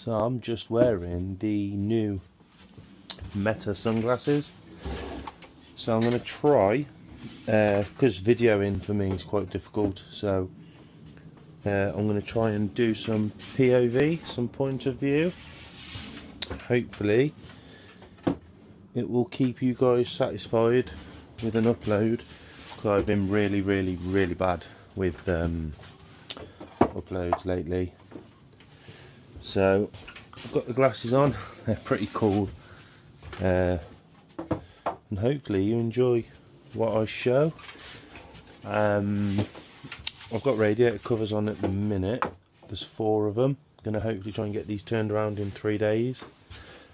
So I'm just wearing the new Meta sunglasses. So I'm going to try, because videoing for me is quite difficult, so I'm going to try and do some POV, some point of view. Hopefully it will keep you guys satisfied with an upload, because I've been really bad with uploads lately. So I've got the glasses on, they're pretty cool, and hopefully you enjoy what I show. I've got radiator covers on at the minute, there's 4 of them. I'm going to hopefully try and get these turned around in 3 days.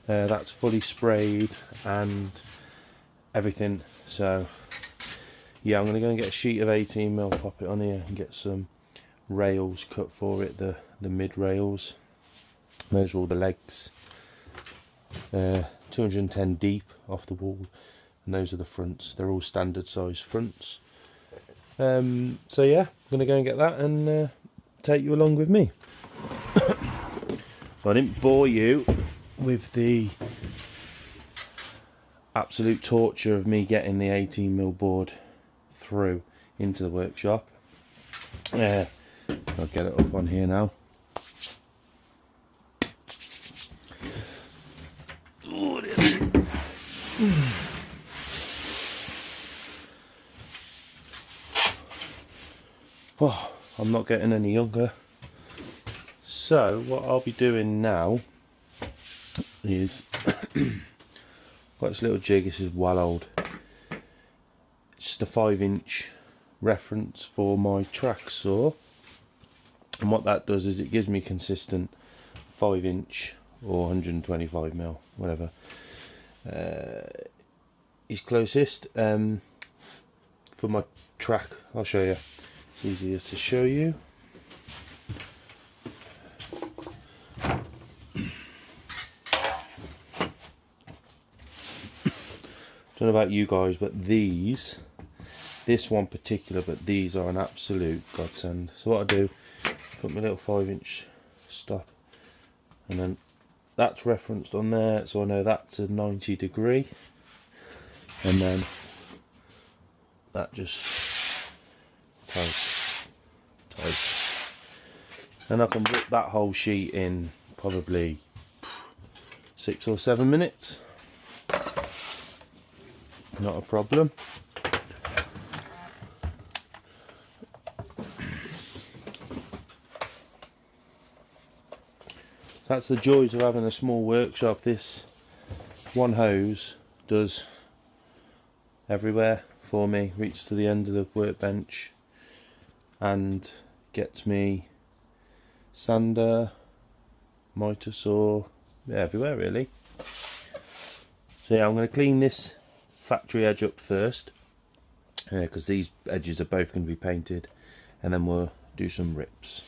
That's fully sprayed and everything, so yeah, I'm going to go and get a sheet of 18mm, pop it on here and get some rails cut for it, the mid rails. Those are all the legs, 210 deep off the wall, and those are the fronts. They're all standard size fronts. So yeah, I'm going to go and get that and take you along with me. I didn't bore you with the absolute torture of me getting the 18mm board through into the workshop. I'll get it up on here now. Oh, I'm not getting any younger. So what I'll be doing now is got this little jig. This is well old. It's just a 5-inch reference for my track saw, and what that does is it gives me consistent 5-inch or 125mm, whatever is closest for my track. I'll show you, it's easier to show you. Don't know about you guys, but this one particular, but these are an absolute godsend. So what I do, put my little 5-inch stop, and then that's referenced on there, so I know that's a 90 degree, and then that just tight, and I can rip that whole sheet in probably 6 or 7 minutes. Not a problem. That's the joys of having a small workshop. This one hose does everywhere for me, reaches to the end of the workbench and gets me sander, miter saw, yeah, everywhere really. So yeah, I'm going to clean this factory edge up first, because these edges are both going to be painted, and then we'll do some rips.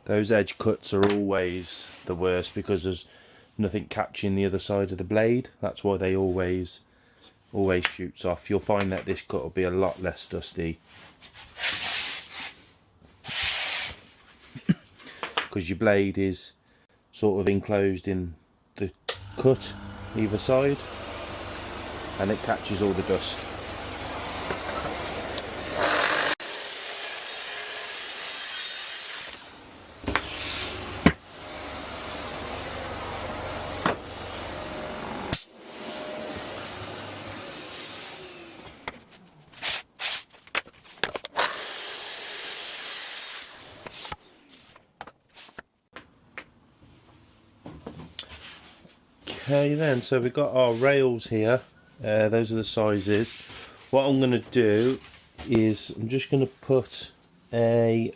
Those edge cuts are always the worst because there's nothing catching the other side of the blade. That's why they always shoots off. You'll find that this cut will be a lot less dusty because your blade is sort of enclosed in the cut either side, and it catches all the dust. Okay then, so we've got our rails here, those are the sizes. What I'm going to do is I'm just going to put a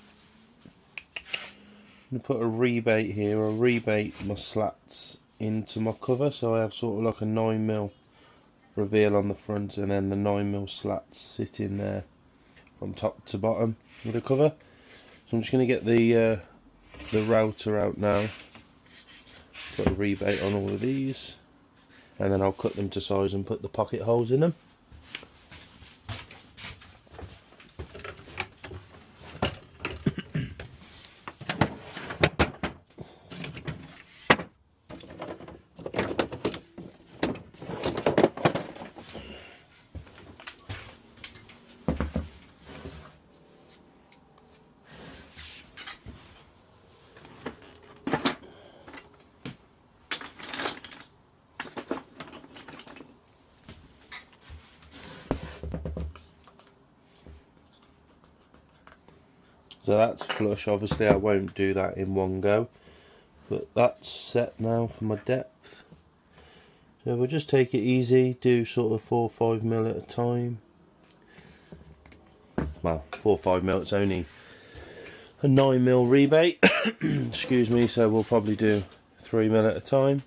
rebate here, or rebate my slats into my cover, so I have sort of like a 9mm reveal on the front, and then the 9mm slats sit in there from top to bottom with the cover. So I'm just going to get the router out now. Put a rebate on all of these, and then I'll cut them to size and put the pocket holes in them. So that's flush. Obviously I won't do that in one go, but that's set now for my depth. So we'll just take it easy, do sort of 4 or 5 mil at a time. Well, 4 or 5 mil, it's only a 9 mil rebate. Excuse me, so we'll probably do 3 mil at a time.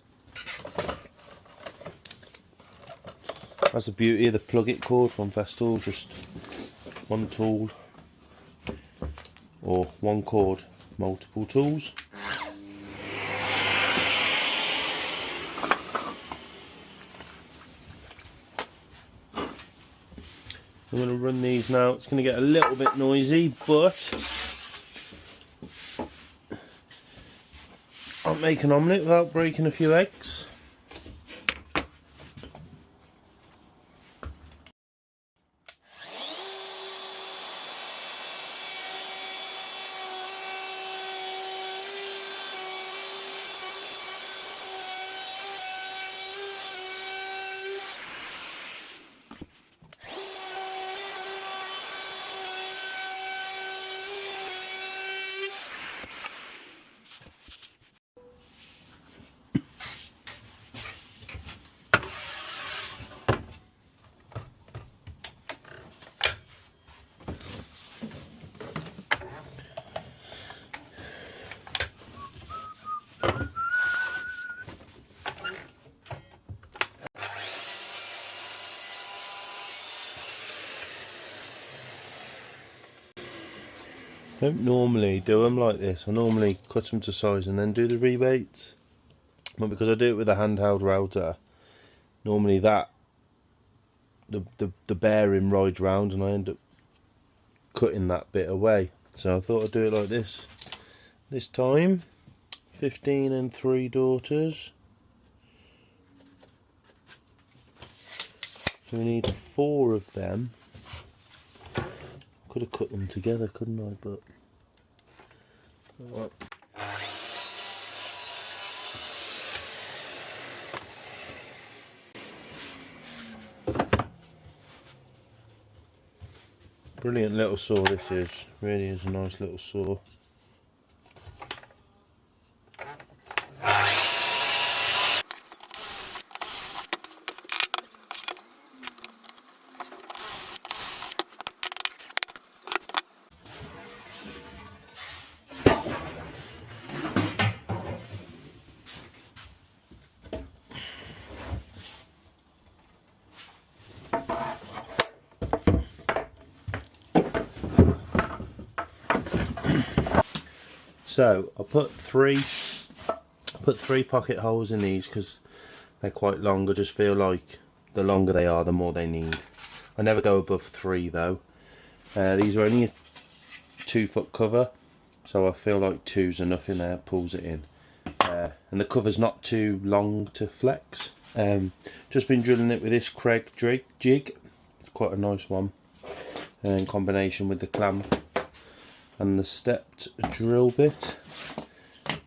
That's the beauty of the plug it cord from Festool, just one tool, or one cord, multiple tools. I'm going to run these now. It's going to get a little bit noisy, but I'll make an omelette without breaking a few eggs. I don't normally do them like this. I normally cut them to size and then do the rebates. But because I do it with a handheld router, normally that the bearing rides round and I end up cutting that bit away. So I thought I'd do it like this. This time, 15 and 3 daughters. So we need 4 of them. Could have cut them together, couldn't I? But right. Brilliant little saw this is. Really is a nice little saw. So I put three pocket holes in these because they're quite long. I just feel like the longer they are, the more they need. I never go above 3 though. These are only a 2-foot cover, so I feel like 2's enough in there. Pulls it in, and the cover's not too long to flex. Just been drilling it with this Craig jig. It's quite a nice one, in combination with the clamp and the stepped drill bit.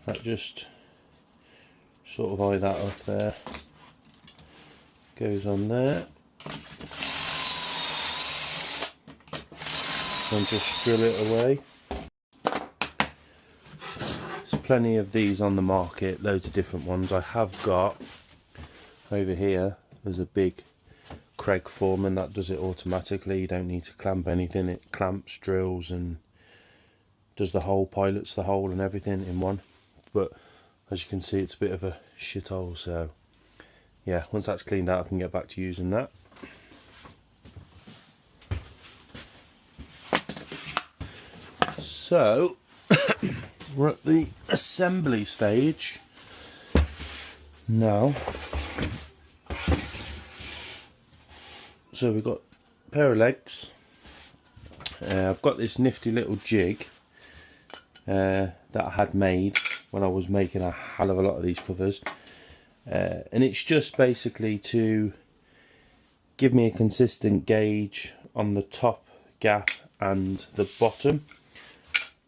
That just sort of eye that up there, goes on there, and just drill it away. There's plenty of these on the market, loads of different ones. I have got over here, there's a big Craig Foreman that does it automatically. You don't need to clamp anything. It clamps, drills and does the hole, pilots the hole and everything in one. But as you can see, it's a bit of a shithole, so yeah, once that's cleaned out I can get back to using that. So we're at the assembly stage now. So we've got a pair of legs. I've got this nifty little jig that I had made when I was making a hell of a lot of these covers, and it's just basically to give me a consistent gauge on the top gap and the bottom.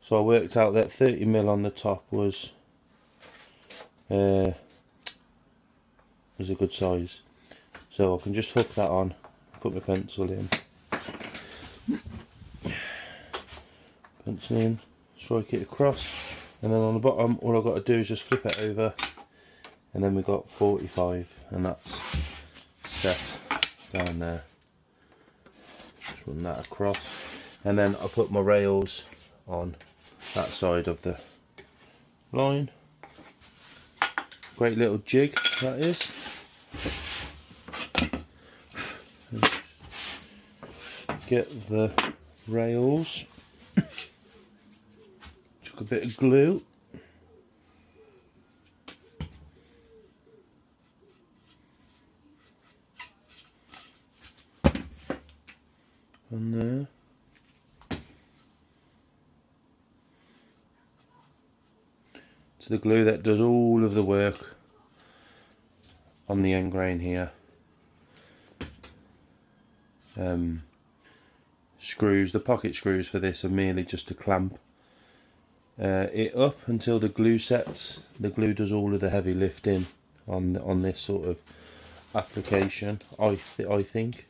So I worked out that 30mm on the top was a good size, so I can just hook that on, put my pencil in, strike it across, and then on the bottom all I've got to do is just flip it over, and then we've got 45, and that's set down there. Just run that across, and then I put my rails on that side of the line. Great little jig that is. Get the rails, chuck a bit of glue, on there. It's the glue that does all of the work on the end grain here. Screws, the pocket screws for this are merely just to clamp it up until the glue sets. The glue does all of the heavy lifting on this sort of application. I think.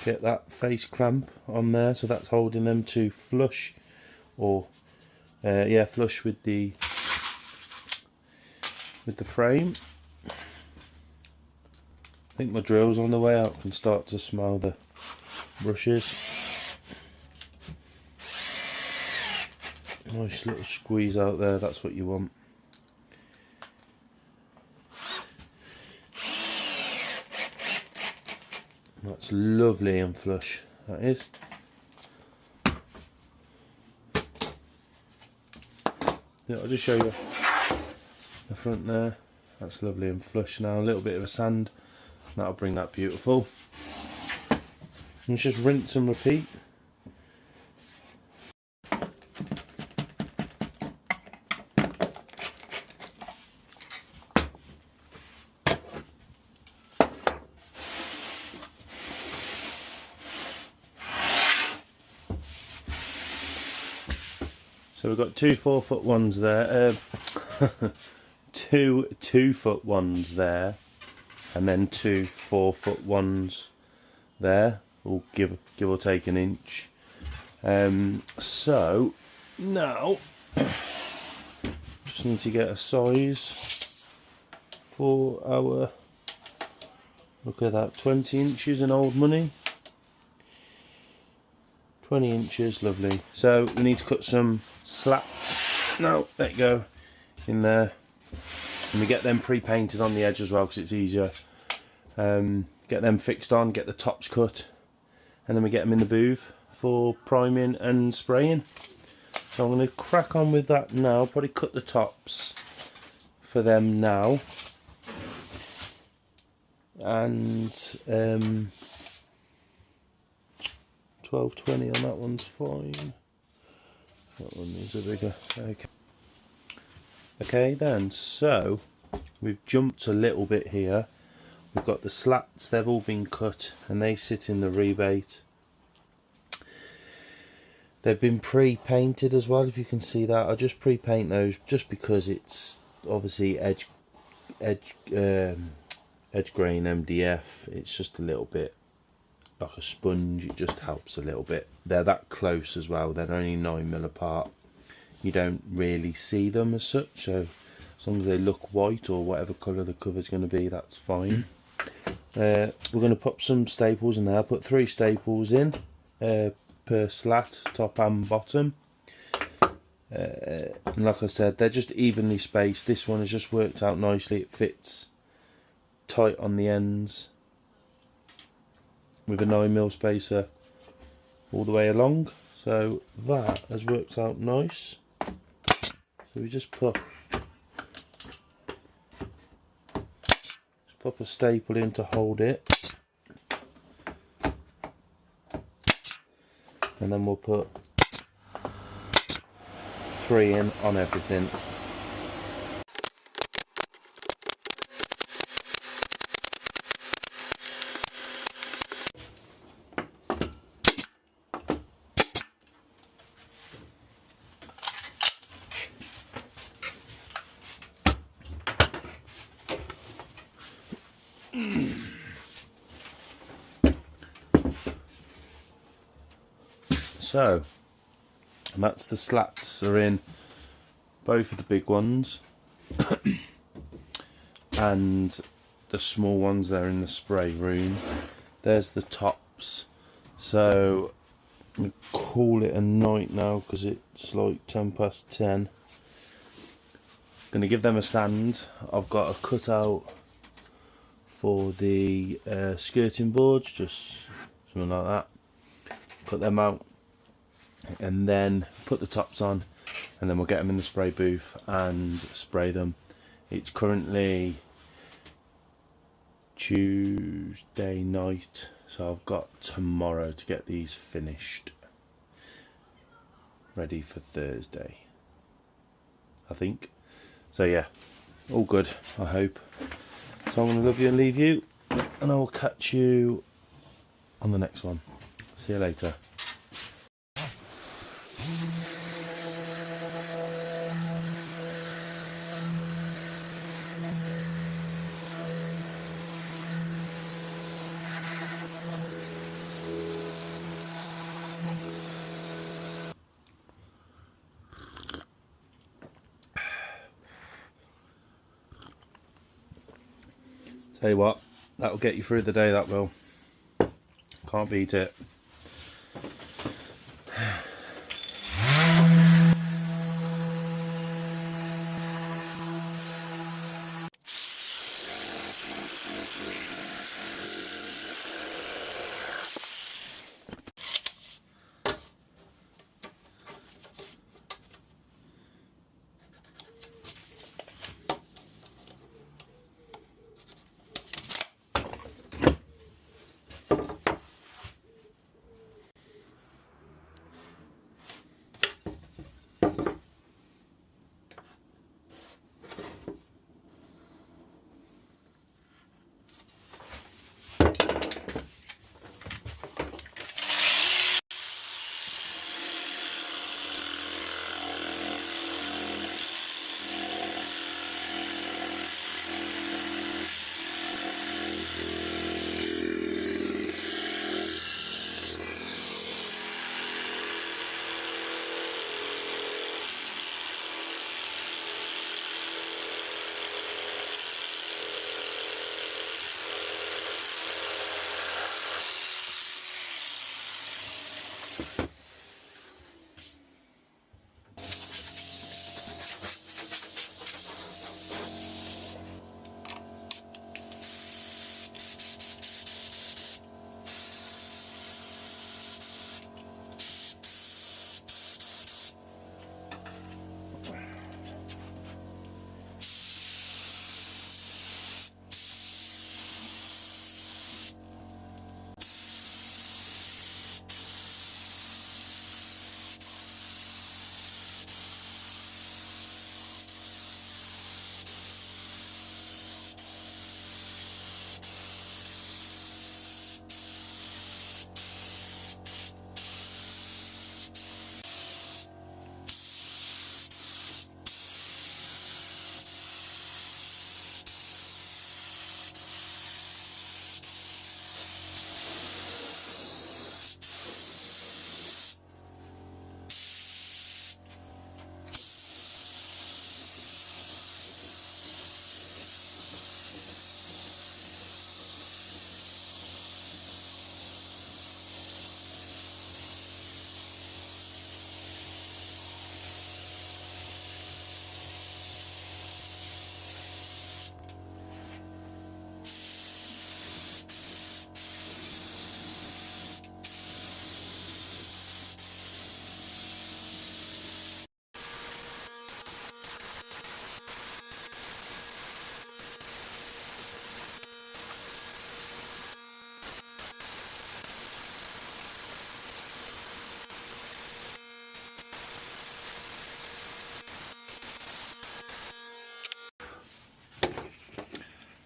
Get that face clamp on there, so that's holding them to flush, or yeah, flush with the frame. I think my drill's on the way out. I can start to smell the brushes. Nice little squeeze out there, that's what you want. That's lovely and flush, that is. Yeah, I'll just show you the front there. That's lovely and flush now. A little bit of a sand, that'll bring that beautiful. And it's just rinse and repeat. So we've got two 4-foot ones there, two 2-foot ones there, and then two 4-foot ones there, all give or take an inch. So now just need to get a size for our, look at that, 20 inches in old money. 20 inches, lovely. So we need to cut some slats. No, there you go, in there. And we get them pre-painted on the edge as well because it's easier. Get them fixed on, get the tops cut, and then we get them in the booth for priming and spraying. So I'm going to crack on with that now. Probably cut the tops for them now. And 1220 on that one's fine. That one needs a bigger. Okay then, so we've jumped a little bit here. We've got the slats, they've all been cut and they sit in the rebate. They've been pre-painted as well, if you can see that. I just pre-paint those just because it's obviously edge grain MDF. It's just a little bit like a sponge, it just helps a little bit. They're that close as well, they're only 9mm apart. You don't really see them as such, so as long as they look white or whatever colour the cover's going to be, that's fine. We're going to put some staples in there. I put 3 staples in per slat, top and bottom. And like I said, they're just evenly spaced. This one has just worked out nicely, it fits tight on the ends with a 9mm spacer all the way along, so that has worked out nice. So we just pop a staple in to hold it, and then we'll put 3 in on everything. So and that's the slats are in both of the big ones and the small ones there in the spray room. There's the tops. So I'm going to call it a night now because it's like 10 past 10. Going to give them a sand. I've got a cutout for the skirting boards, just something like that. Put them out and then put the tops on, and then we'll get them in the spray booth and spray them. It's currently Tuesday night, so I've got tomorrow to get these finished, ready for Thursday, I think. So yeah, all good, I hope. So I'm going to love you and leave you, and I will catch you on the next one. See you later. Tell you what, that'll get you through the day, that will. Can't beat it.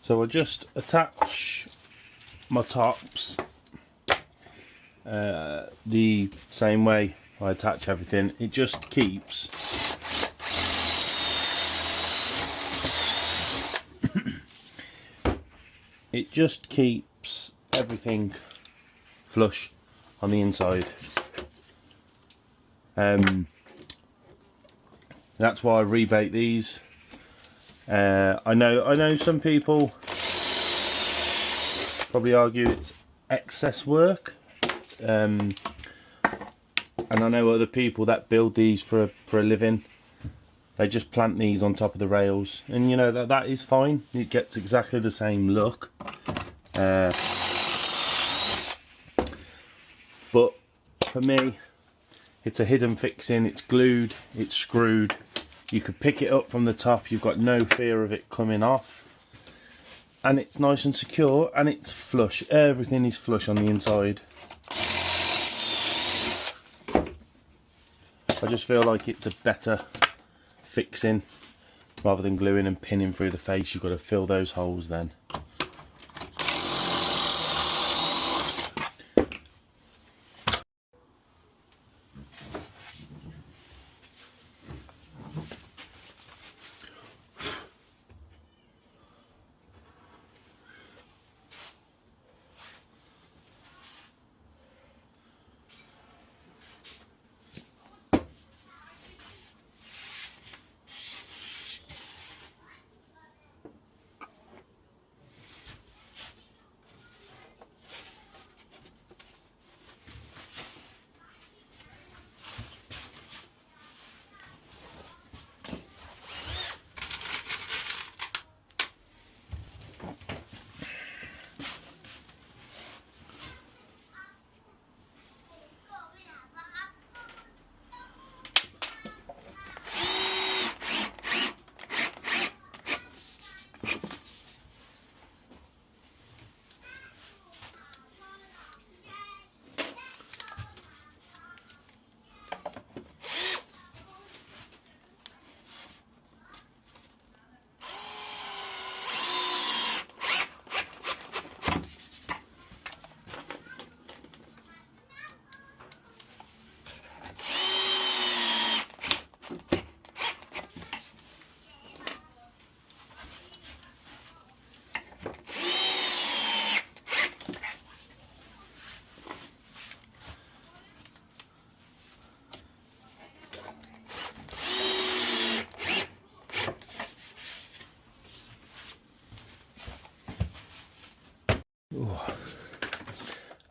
So I just attach my tops the same way I attach everything. It just keeps everything flush on the inside. That's why I rebate these. I know some people probably argue it's excess work, and I know other people that build these for a living. They just plant these on top of the rails, and you know that is fine. It gets exactly the same look. But for me, it's a hidden fixing. It's glued, it's screwed. You could pick it up from the top. You've got no fear of it coming off, and it's nice and secure, and it's flush. Everything is flush on the inside. I just feel like it's a better fixing rather than gluing and pinning through the face. You've got to fill those holes then.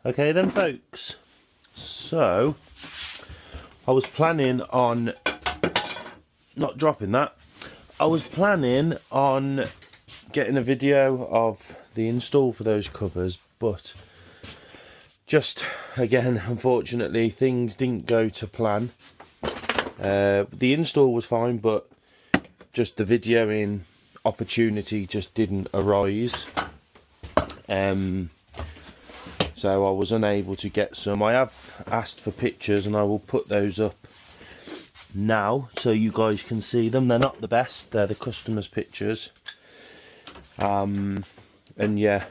Okay then folks, so I was planning on not dropping that. I was planning on getting a video of the install for those covers, but just again unfortunately things didn't go to plan. The install was fine, but just the videoing opportunity just didn't arise. So I was unable to get some. I have asked for pictures and I will put those up now so you guys can see them. They're not the best, they're the customer's pictures. And yeah,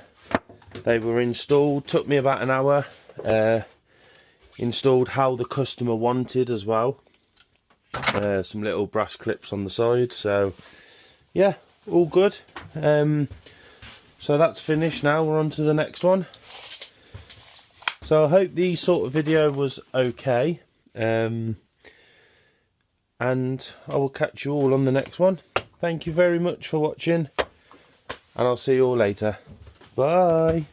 they were installed, took me about an hour. Installed how the customer wanted as well. Some little brass clips on the side, so yeah, all good. So that's finished now, we're on to the next one. So I hope the sort of video was okay, and I will catch you all on the next one. Thank you very much for watching, and I'll see you all later. Bye.